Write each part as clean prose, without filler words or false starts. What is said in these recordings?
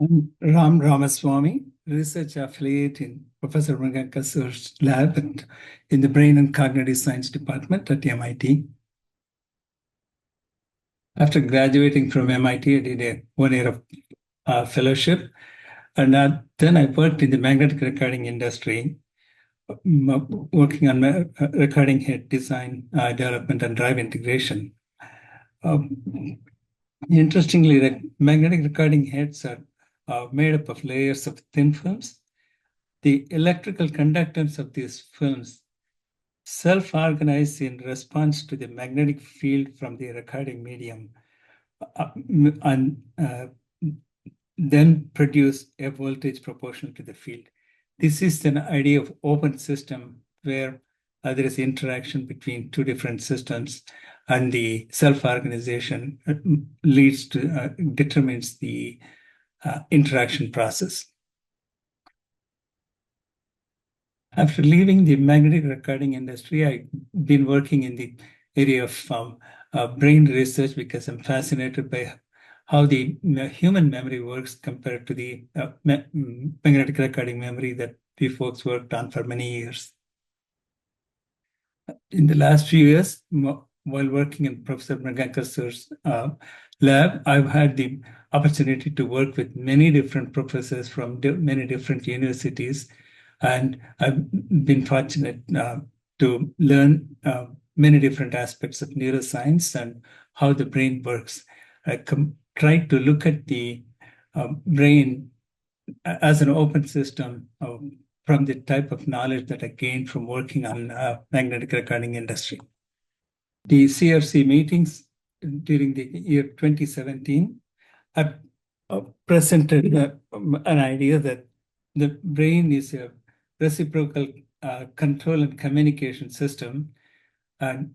I'm Ram Ramaswamy, research affiliate in Professor Rangankasur's lab in the Brain and Cognitive Science Department at MIT. After graduating from MIT, I did a 1 year of fellowship, and then I worked in the magnetic recording industry, working on recording head design, development, and drive integration. Interestingly, magnetic recording heads are made up of layers of thin films. The electrical conductance of these films self-organize in response to the magnetic field from the recording medium and then produce a voltage proportional to the field. This is an idea of open system where there is interaction between two different systems, and the self-organization leads to determines the interaction process. After leaving the magnetic recording industry, I've been working in the area of brain research because I'm fascinated by how the human memory works compared to the magnetic recording memory that we folks worked on for many years. In the last few years, while working in Professor Rangankasur's lab, I've had the opportunity to work with many different professors from many different universities, and I've been fortunate to learn many different aspects of neuroscience and how the brain works. I try to look at the brain as an open system from the type of knowledge that I gained from working on magnetic recording industry. The CRC meetings during the year 2017, I presented an idea that the brain is a reciprocal control and communication system, and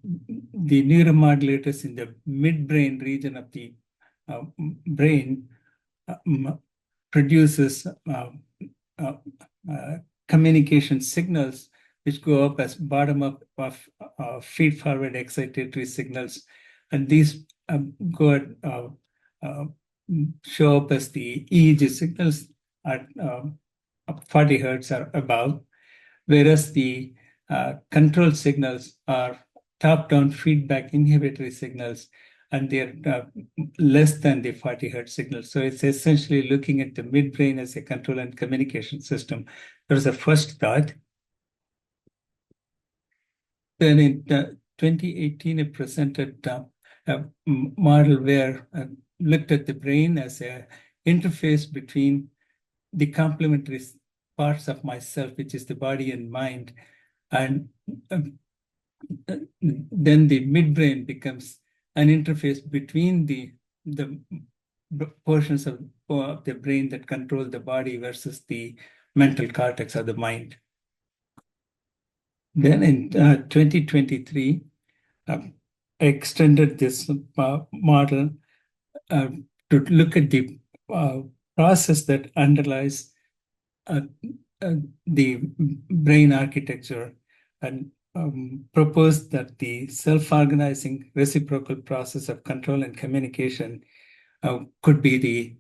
the neuromodulators in the midbrain region of the brain produces communication signals which go up as bottom-up of feed-forward excitatory signals, and these show up as the EEG signals at 40 hertz or above, whereas the control signals are top-down feedback inhibitory signals, and they're less than the 40 hertz signal. So it's essentially looking at the midbrain as a control and communication system. That was the first thought. Then in 2018, I presented a model where I looked at the brain as an interface between the complementary parts of myself, which is the body and mind. And then the midbrain becomes an interface between the portions of the brain that control the body versus the mental cortex or the mind. Then in 2023, I extended this model to look at the process that underlies the brain architecture, and proposed that the self-organizing reciprocal process of control and communication could be the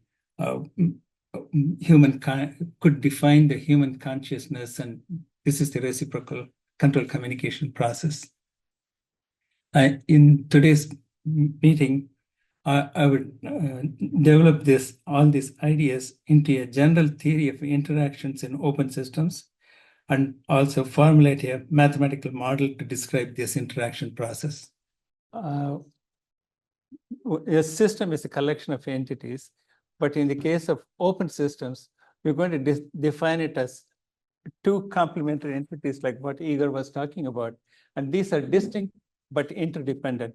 could define the human consciousness, and this is the reciprocal control communication process. In today's meeting, I would develop all these ideas into a general theory of interactions in open systems, and also formulate a mathematical model to describe this interaction process. A system is a collection of entities, but in the case of open systems, we're going to define it as two complementary entities, like what Igor was talking about. And these are distinct but interdependent.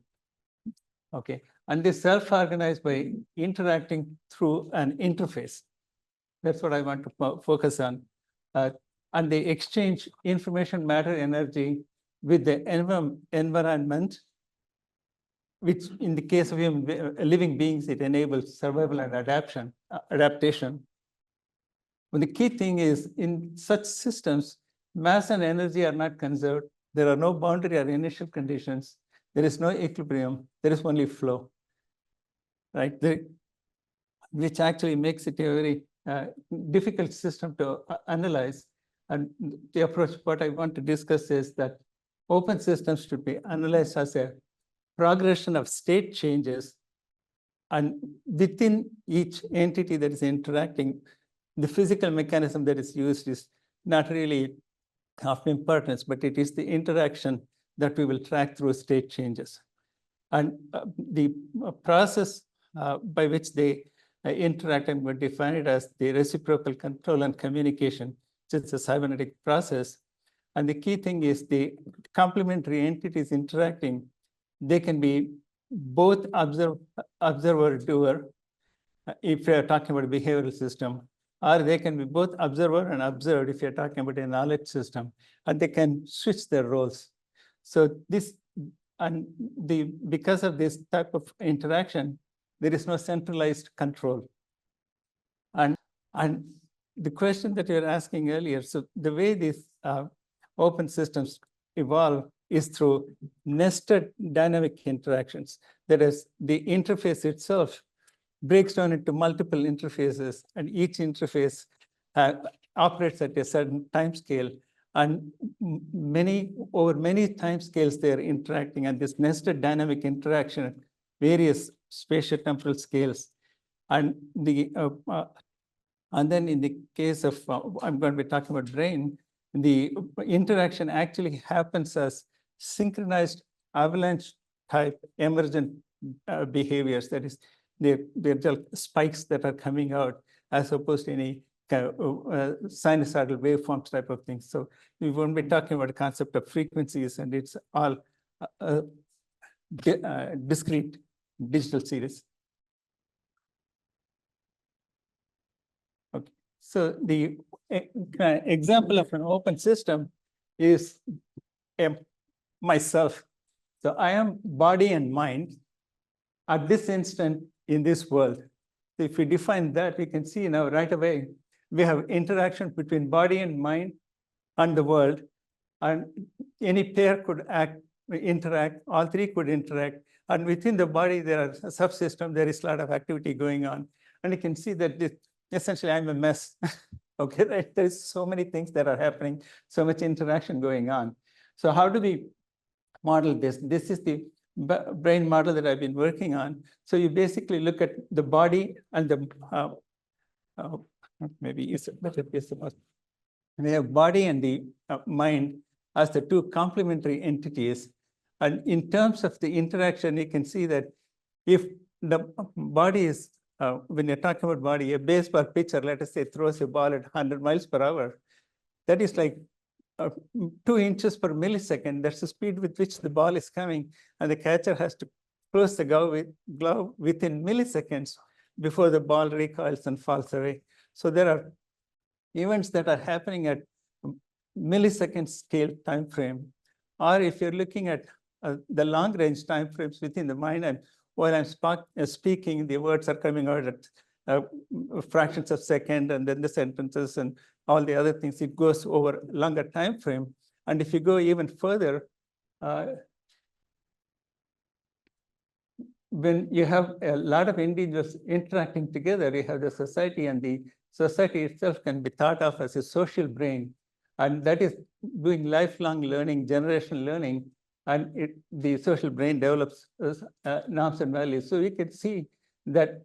Okay, and they self-organize by interacting through an interface. That's what I want to focus on. And they exchange information, matter, energy with the environment, which in the case of living beings, it enables survival and adaptation. But the key thing is, in such systems, mass and energy are not conserved. There are no boundary or initial conditions. There is no equilibrium. There is only flow, right? Which actually makes it a very difficult system to analyze. And the approach, what I want to discuss is that open systems should be analyzed as a progression of state changes. And within each entity that is interacting, the physical mechanism that is used is not really of importance, but it is the interaction that we will track through state changes. And the process by which they interact, and we define it as the reciprocal control and communication. It's a cybernetic process. And the key thing is the complementary entities interacting, they can be both observer-doer, if you're talking about a behavioral system, or they can be both observer and observed if you're talking about a knowledge system, and they can switch their roles. So this, and because of this type of interaction, there is no centralized control. And the question that you're asking earlier, so the way these open systems evolve is through nested dynamic interactions. That is, the interface itself breaks down into multiple interfaces, and each interface operates at a certain time scale. And over many time scales, they're interacting, and this nested dynamic interaction at various spatiotemporal scales. And then in the case of, I'm going to be talking about brain, the interaction actually happens as synchronized avalanche type emergent behaviors. That is, they're just spikes that are coming out as opposed to any sinusoidal waveforms type of things. So we won't be talking about the concept of frequencies, and it's all discrete digital series. Okay, so the example of an open system is myself. So I am body and mind at this instant in this world. So if we define that, we can see now right away, we have interaction between body and mind and the world, and any pair could interact, all three could interact, and within the body, there are a subsystem, there is a lot of activity going on. And you can see that essentially I'm a mess, okay, right? There's so many things that are happening, so much interaction going on. So how do we model this? This is the brain model that I've been working on. So you basically look at the body and the, maybe it's better place to pause. We have body and the mind as the two complementary entities. And in terms of the interaction, you can see that if the body is, when you're talking about body, a baseball pitcher, let us say, throws a ball at 100 miles per hour, that is like 2 inches per millisecond. That's the speed with which the ball is coming. And the catcher has to close the glove within milliseconds before the ball recoils and falls away. So there are events that are happening at millisecond scale time frame. Or if you're looking at the long range time frames within the mind, and while I'm speaking, the words are coming out at fractions of second, and then the sentences and all the other things, it goes over longer time frame. And if you go even further, when you have a lot of individuals interacting together, you have the society, and the society itself can be thought of as a social brain. And that is doing lifelong learning, generational learning, and the social brain develops norms and values. So we can see that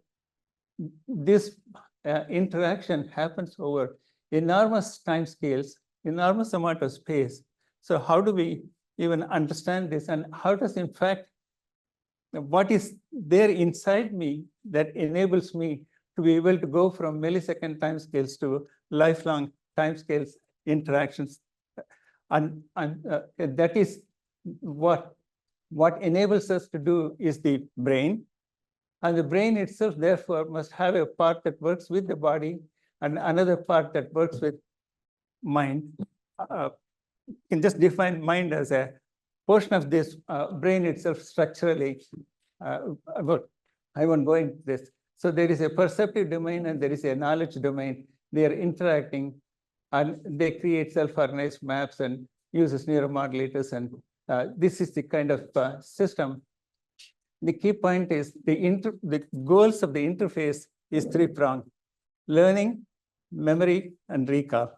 this interaction happens over enormous time scales, enormous amount of space. So how do we even understand this? And how does, in fact, what is there inside me that enables me to be able to go from millisecond timescales to lifelong timescales interactions? And that is what enables us to do is the brain. And the brain itself, therefore, must have a part that works with the body and another part that works with mind. You can just define mind as a portion of this brain itself structurally. But I won't go into this. So there is a perceptive domain and there is a knowledge domain. They are interacting, and they create self-organized maps and uses neuromodulators. And this is the kind of system. The key point is the goals of the interface is three-pronged: learning, memory and recall.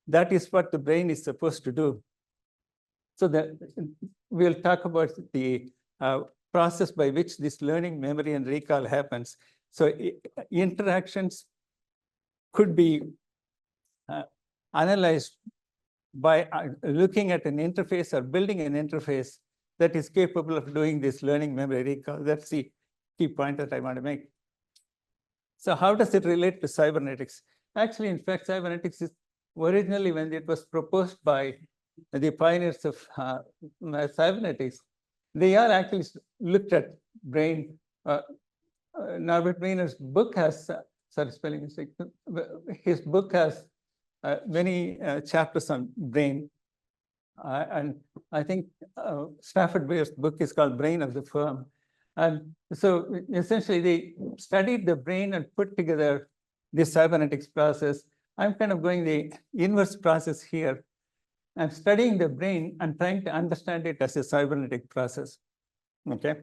That is what the brain is supposed to do. So that we'll talk about the process by which this learning, memory, and recall happens. So interactions could be analyzed by looking at an interface or building an interface that is capable of doing this learning, memory, recall. That's the key point that I want to make. So how does it relate to cybernetics? Actually, in fact, cybernetics is originally, when it was proposed by the pioneers of cybernetics, they all actually looked at brain. Norbert Wiener's book has, sorry, spelling mistake. His book has many chapters on brain. And I think Stafford Beer's book is called Brain of the Firm. And so essentially they studied the brain and put together this cybernetics process. I'm kind of going the inverse process here. I'm studying the brain and trying to understand it as a cybernetic process, okay?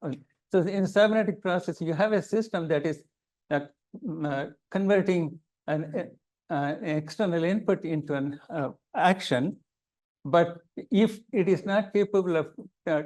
So in the cybernetic process, you have a system that is converting an external input into an action. But if it is not capable of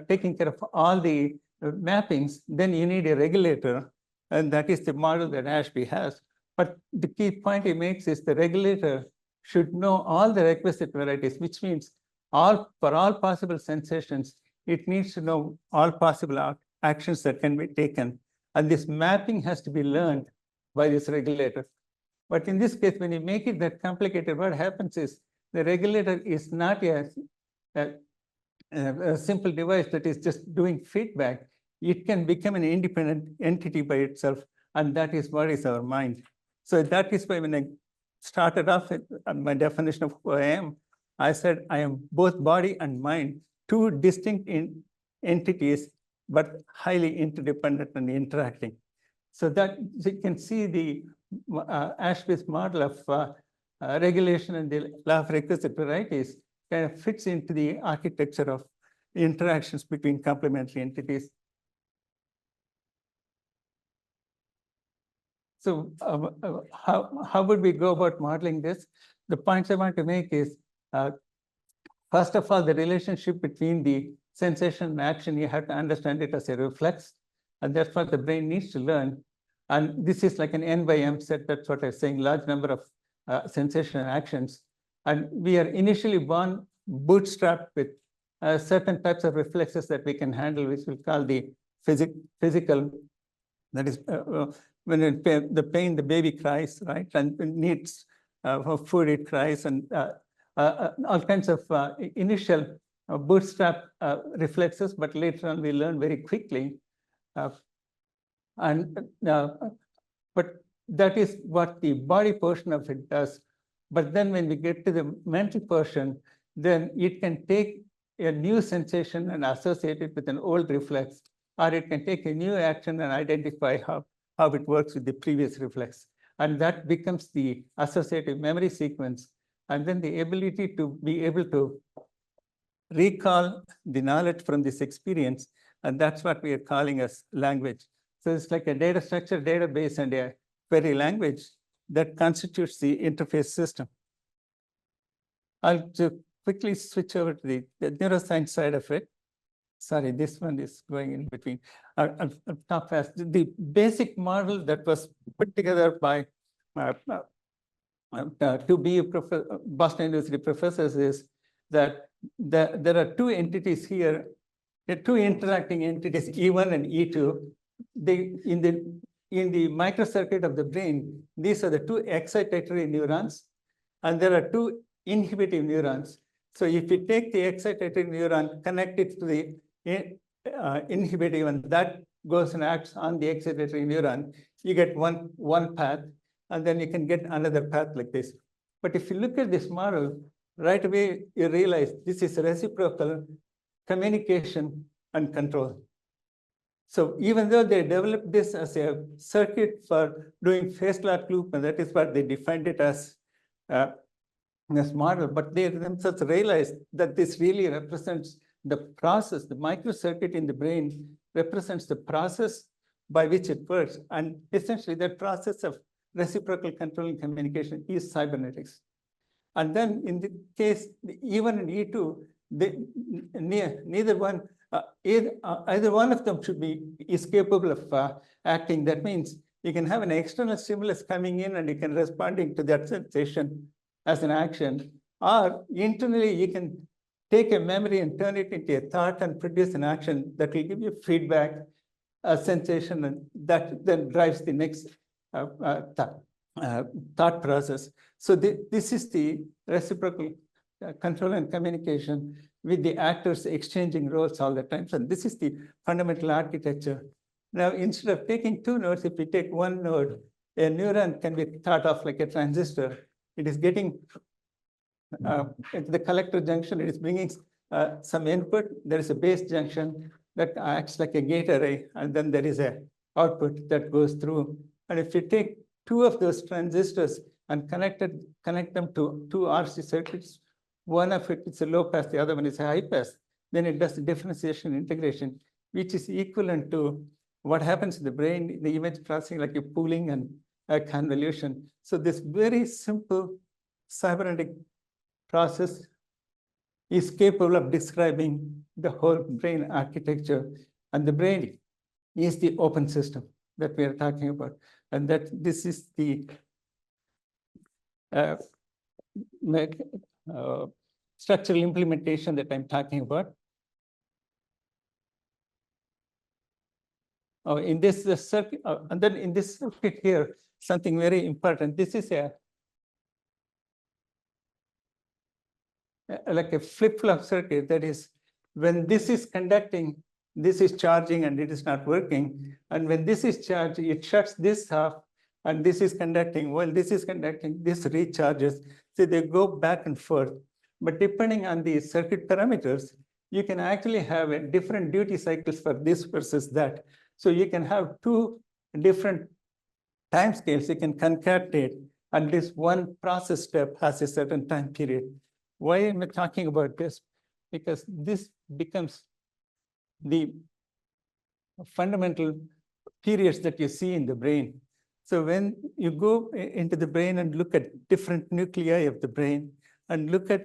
taking care of all the mappings, then you need a regulator. And that is the model that Ashby has. But the key point he makes is the regulator should know all the requisite varieties, which means for all possible sensations, it needs to know all possible actions that can be taken. And this mapping has to be learned by this regulator. But in this case, when you make it that complicated, what happens is the regulator is not a simple device that is just doing feedback. It can become an independent entity by itself. And that is what is our mind. So that is why when I started off with my definition of who I am, I said I am both body and mind, two distinct entities, but highly interdependent and interacting. So that you can see the Ashby's model of regulation and the law of requisite varieties kind of fits into the architecture of interactions between complementary entities. So how would we go about modeling this? The points I want to make is, first of all, the relationship between the sensation and action, you have to understand it as a reflex. And that's what the brain needs to learn. And this is like an N by M set. That's what I was saying, large number of sensation and actions. And we are initially born bootstrapped with certain types of reflexes that we can handle, which we'll call the physical. That is, when the pain, the baby cries, right? And needs for food, it cries, and all kinds of initial bootstrap reflexes, but later on we learn very quickly. But that is what the body portion of it does. But then when we get to the mental portion, then it can take a new sensation and associate it with an old reflex, or it can take a new action and identify how it works with the previous reflex. And that becomes the associative memory sequence. And then the ability to be able to recall the knowledge from this experience. And that's what we are calling as language. So it's like a data structure database and a query language that constitutes the interface system. I'll just quickly switch over to the neuroscience side of it. Sorry, this one is going in between. I'll talk fast. The basic model that was put together by two Boston University professors is that there are two entities here, two interacting entities, E1 and E2. In the microcircuit of the brain, these are the two excitatory neurons, and there are two inhibitive neurons. So if you take the excitatory neuron, connect it to the inhibitive, and that goes and acts on the excitatory neuron, you get one path, and then you can get another path like this. But if you look at this model, right away you realize this is reciprocal communication and control. So even though they developed this as a circuit for doing phase lock loop, and that is what they defined it as this model, but they themselves realized that this really represents the process. The microcircuit in the brain represents the process by which it works. And essentially that process of reciprocal control and communication is cybernetics. And then in the case, even in E2, neither one, either one of them is capable of acting. That means you can have an external stimulus coming in and you can responding to that sensation as an action, or internally you can take a memory and turn it into a thought and produce an action that will give you feedback, a sensation, and that then drives the next thought process. So this is the reciprocal control and communication with the actors exchanging roles all the time. So this is the fundamental architecture. Now, instead of taking two nodes, if we take one node, a neuron can be thought of like a transistor. It is getting at the collector junction, it is bringing some input. There is a base junction that acts like a gate array, and then there is a output that goes through. And if you take two of those transistors and connect them to two RC circuits, one of it is a low pass, the other one is a high pass, then it does the differentiation integration, which is equivalent to what happens in the brain, the image processing, like a pooling and a convolution. So this very simple cybernetic process is capable of describing the whole brain architecture. And the brain is the open system that we are talking about. And that this is the structural implementation that I'm talking about. In this circuit, and then in this circuit here, something very important. This is like a flip-flop circuit. That is, when this is conducting, this is charging and it is not working. And when this is charged, it shuts this off, and this is conducting. While this is conducting, this recharges. So they go back and forth. But depending on the circuit parameters, you can actually have a different duty cycles for this versus that. So you can have two different time scales you can concatenate, and this one process step has a certain time period. Why am I talking about this? Because this becomes the fundamental periods that you see in the brain. So when you go into the brain and look at different nuclei of the brain and look at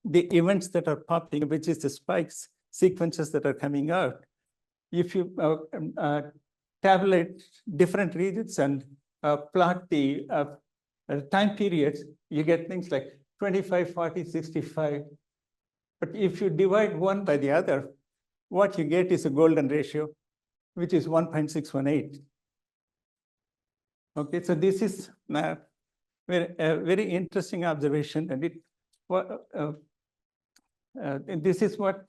the events that are popping, which is the spikes, sequences that are coming out, if you tabulate different regions and plot the time periods, you get things like 25, 40, 65. But if you divide one by the other, what you get is a golden ratio, which is 1.618. Okay, so this is a very interesting observation, and this is what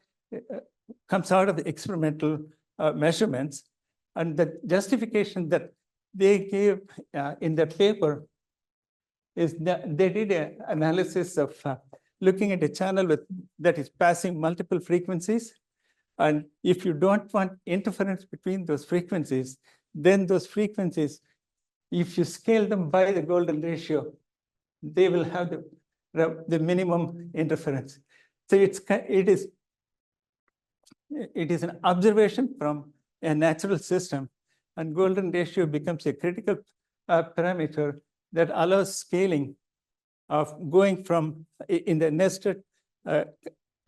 comes out of the experimental measurements. And the justification that they gave in that paper is that they did an analysis of looking at a channel that is passing multiple frequencies. And if you don't want interference between those frequencies, then those frequencies, if you scale them by the golden ratio, they will have the minimum interference. So it is an observation from a natural system, and golden ratio becomes a critical parameter that allows scaling of going from in the nested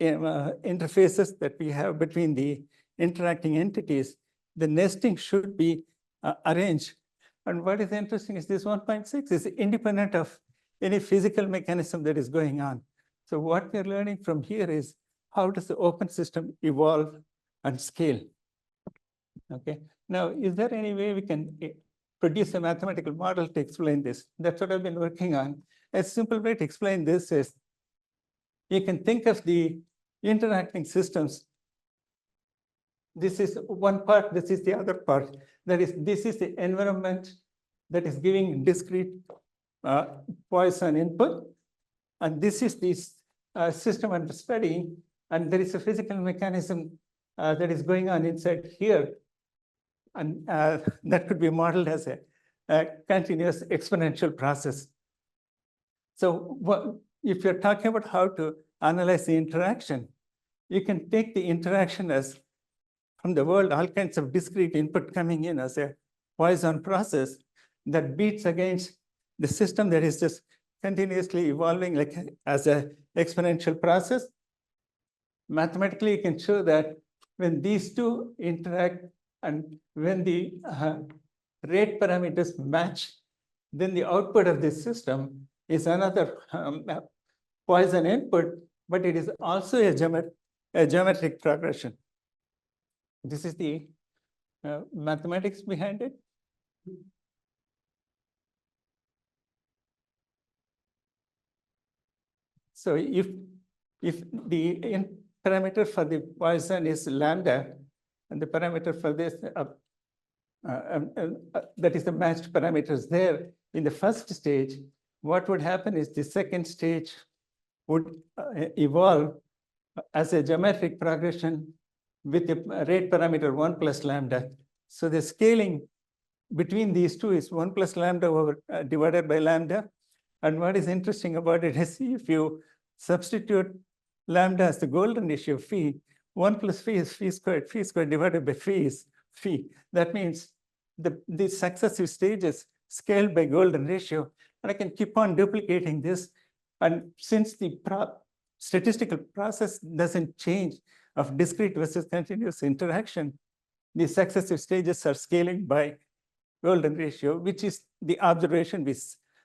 interfaces that we have between the interacting entities. The nesting should be arranged. And what is interesting is this 1.6 is independent of any physical mechanism that is going on. So what we're learning from here is how does the open system evolve and scale? Okay. Now, is there any way we can produce a mathematical model to explain this? That's what I've been working on. A simple way to explain this is you can think of the interacting systems. This is one part, this is the other part. That is, this is the environment that is giving discrete Poisson input. And this is this system under study. And there is a physical mechanism that is going on inside here. And that could be modeled as a continuous exponential process. So if you're talking about how to analyze the interaction, you can take the interaction as from the world, all kinds of discrete input coming in as a Poisson process that beats against the system that is just continuously evolving like as an exponential process. Mathematically, you can show that when these two interact and when the rate parameters match, then the output of this system is another Poisson input, but it is also a geometric progression. This is the mathematics behind it. So if the parameter for the Poisson is lambda, and the parameter for this that is the matched parameters there in the first stage, what would happen is the second stage would evolve as a geometric progression with the rate parameter 1 plus lambda. So the scaling between these two is 1 plus lambda over divided by lambda. And what is interesting about it is if you substitute lambda as the golden ratio of phi, 1 plus phi is phi squared divided by phi is phi. That means the successive stages scaled by golden ratio, and I can keep on duplicating this. And since the statistical process doesn't change of discrete versus continuous interaction, the successive stages are scaling by golden ratio, which is the observation we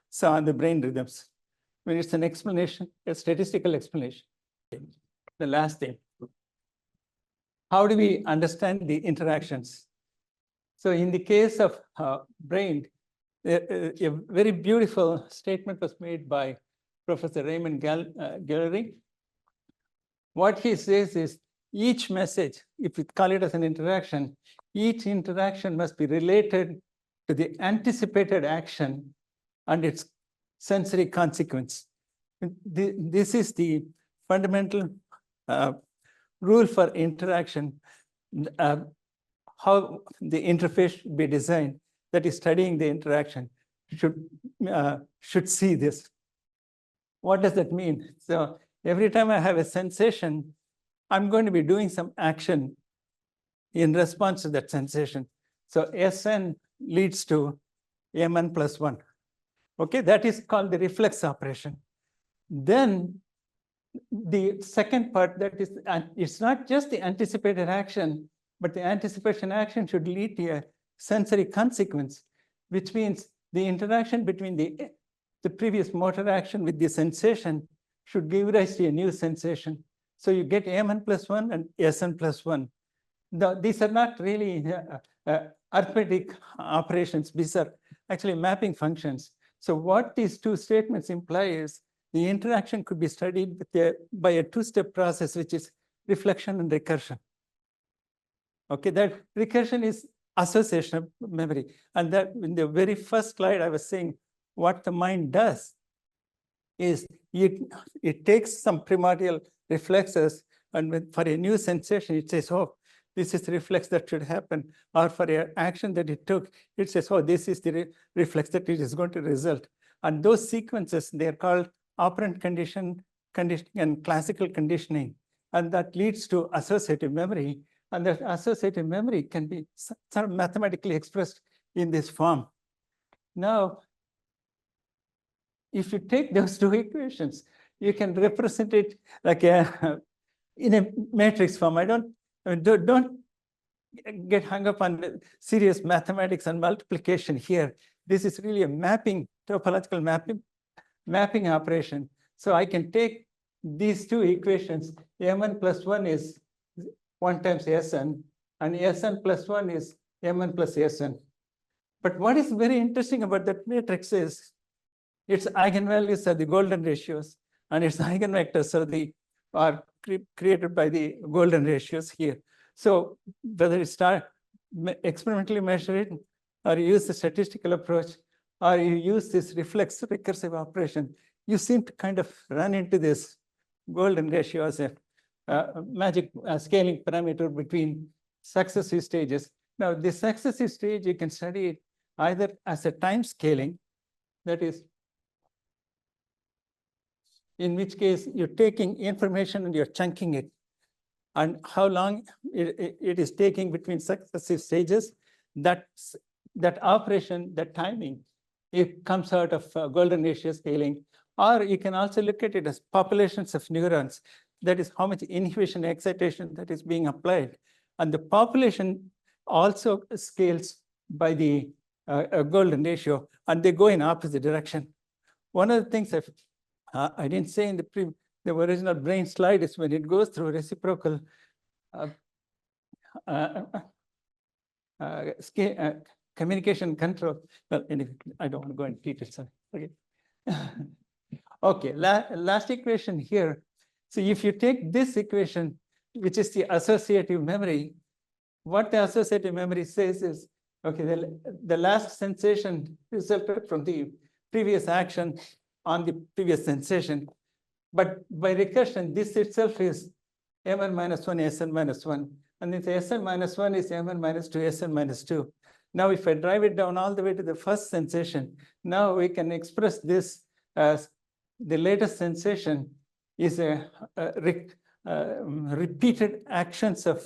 saw in the brain rhythms. When it's an explanation, a statistical explanation. The last thing, how do we understand the interactions? So in the case of brain, a very beautiful statement was made by Professor Raymond Gallery. What he says is each message, if we call it as an interaction, each interaction must be related to the anticipated action and its sensory consequence. This is the fundamental rule for interaction, how the interface should be designed that is studying the interaction should see this. What does that mean? So every time I have a sensation, I'm going to be doing some action in response to that sensation. So Sn leads to Mn plus 1. Okay, that is called the reflex operation. Then the second part, that is, it's not just the anticipated action, but the anticipation action should lead to a sensory consequence, which means the interaction between the previous motor action with the sensation should give rise to a new sensation. So you get Mn plus 1 and Sn plus 1. These are not really arithmetic operations. These are actually mapping functions. So what these two statements imply is the interaction could be studied by a two-step process, which is reflection and recursion. Okay, that recursion is association of memory. And that in the very first slide, I was saying what the mind does is it takes some primordial reflexes, and for a new sensation, it says, oh, this is the reflex that should happen. Or for an action that it took, it says, oh, this is the reflex that it is going to result. And those sequences, they're called operant conditioning and classical conditioning. And that leads to associative memory. And that associative memory can be sort of mathematically expressed in this form. Now, if you take those two equations, you can represent it like in a matrix form. Don't get hung up on serious mathematics and multiplication here. This is really a mapping, topological mapping operation. So I can take these two equations. Mn plus 1 is 1 times Sn, and Sn plus 1 is Mn plus Sn. But what is very interesting about that matrix is its eigenvalues are the golden ratios, and its eigenvectors are created by the golden ratios here. So whether you start experimentally measure it, or you use the statistical approach, or you use this reflex recursive operation, you seem to kind of run into this golden ratio as a magic scaling parameter between successive stages. Now, the successive stage, you can study it either as a time scaling, that is, in which case you're taking information and you're chunking it, and how long it is taking between successive stages. That operation, that timing, it comes out of golden ratio scaling. Or you can also look at it as populations of neurons. That is how much inhibition excitation that is being applied. And the population also scales by the golden ratio, and they go in opposite direction. One of the things I didn't say in the original brain slide is when it goes through reciprocal communication control. Well, anyway, I don't want to go into details. Sorry. Okay. Okay, last equation here. So if you take this equation, which is the associative memory, what the associative memory says is, okay, the last sensation resulted from the previous action on the previous sensation. But by recursion, this itself is mn minus 1, sn minus 1. And then sn minus 1 is mn minus 2, sn minus 2. Now, if I drive it down all the way to the first sensation, now we can express this as the latest sensation is repeated actions of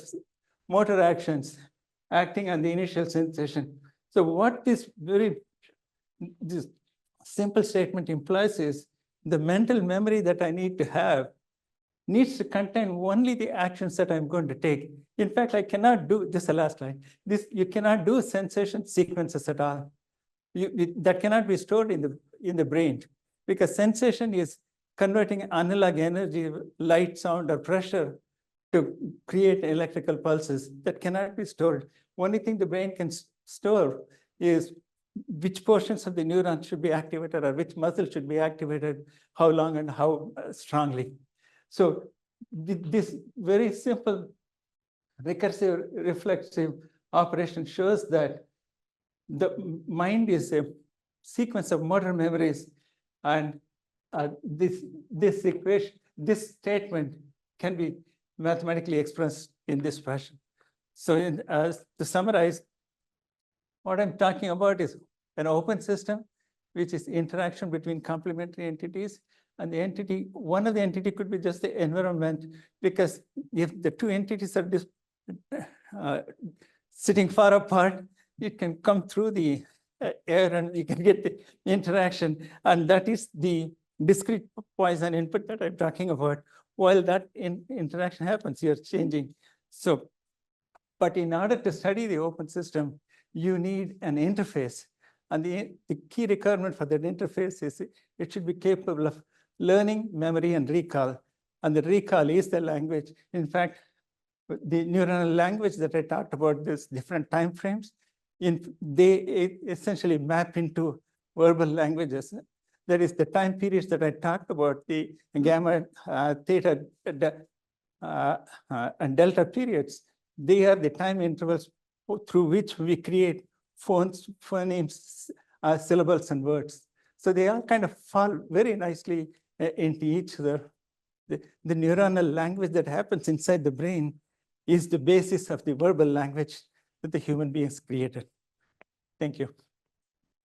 motor actions acting on the initial sensation. So what this simple statement implies is the mental memory that I need to have needs to contain only the actions that I'm going to take. In fact, I cannot do this. The last line. You cannot do sensation sequences at all. That cannot be stored in the brain, because sensation is converting analog energy, light, sound, or pressure to create electrical pulses that cannot be stored. Only thing the brain can store is which portions of the neuron should be activated or which muscle should be activated, how long and how strongly. So this very simple recursive reflexive operation shows that the mind is a sequence of motor memories, and this equation, this statement can be mathematically expressed in this fashion. So to summarize, what I'm talking about is an open system, which is interaction between complementary entities. And the entity, one of the entity could be just the environment, because if the two entities are sitting far apart, it can come through the air and you can get the interaction. And that is the discrete Poisson input that I'm talking about. While that interaction happens, you're changing. So, but in order to study the open system, you need an interface. And the key requirement for that interface is it should be capable of learning, memory, and recall. And the recall is the language. In fact, the neuronal language that I talked about, these different time frames, they essentially map into verbal languages. That is the time periods that I talked about, the gamma, theta, and delta periods. They are the time intervals through which we create phonemes, syllables, and words. So they all kind of fall very nicely into each other. The neuronal language that happens inside the brain is the basis of the verbal language that the human beings created. Thank you.